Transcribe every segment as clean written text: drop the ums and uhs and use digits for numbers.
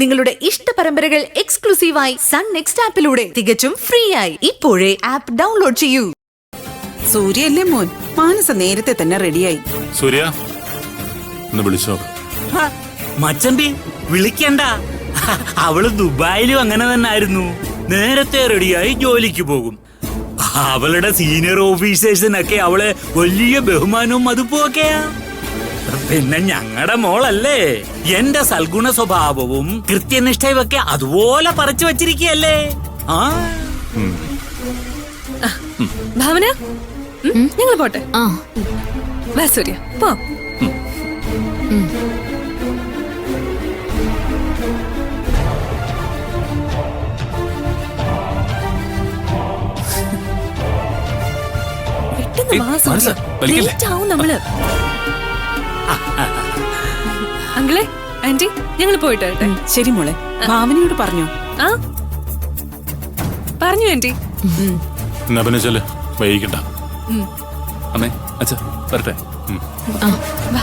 നിങ്ങളുടെ ഇഷ്ട പരമ്പരകൾ എക്സ്ക്ലൂസീവായി സൺ നെക്സ്റ്റ് ആപ്പിലൂടെ തികച്ചും ഫ്രീ ആയി ഇപ്പോഴേ ആപ്പ് ഡൗൺലോഡ് ചെയ്യൂ. സൂര്യയല്ലേ മോൻ? മാനസ നേരത്തെ തന്നെ റെഡിയായി. സൂര്യ ഒന്ന് വിളിച്ചോ. മച്ചമ്പി വിളിക്കണ്ട. അവള് ദുബായിലും അങ്ങനെ തന്നെ ആയിരുന്നു. നേരത്തെ റെഡിയായി ജോലിക്ക് പോകും. അവളുടെ സീനിയർ ഓഫീസേഴ്സിനൊക്കെ അവളെ വലിയ ബഹുമാനവും അതുപോക്കെയാ. പിന്നെ ഞങ്ങളുടെ മോളല്ലേ, എന്റെ സൽഗുണ സ്വഭാവവും കൃത്യനിഷ്ഠയും ഒക്കെ അതുപോലെ പറിച്ചു വച്ചിരിക്കയല്ലേ. ആ ഭാവന, ഞങ്ങൾ പോട്ടെ. വാ സൂര്യ, പോ. നമ്മള് അങ്കിളെ ആന്റി, ഞങ്ങൾ പോയിട്ട് വരട്ടെ. ശരി മോളെ. ഭാവനയോട് പറഞ്ഞോ? ആ പറഞ്ഞു ആന്റി. എന്നാ പിന്നെ ചെല്ല്, വൈകിക്കണ്ട. അമ്മേ അച്ഛ വരട്ടെ. വാ.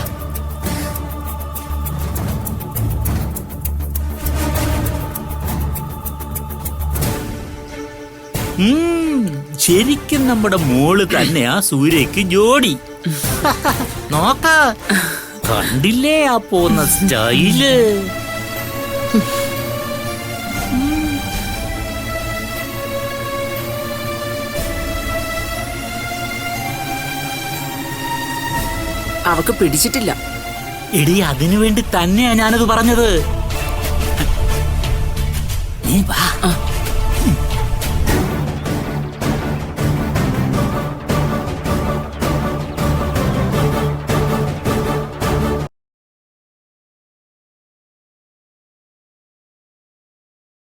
ശരിക്കും നമ്മുടെ മോള് തന്നെയാ സൂര്യക്ക് ജോഡി. നോക്ക, കണ്ടില്ലേ ആ പോന്ന സ്റ്റൈല്. അവക്ക് പിടിച്ചിട്ടില്ല. എടി, അതിനു വേണ്ടി തന്നെയാ ഞാനത് പറഞ്ഞത്. നീ വാ.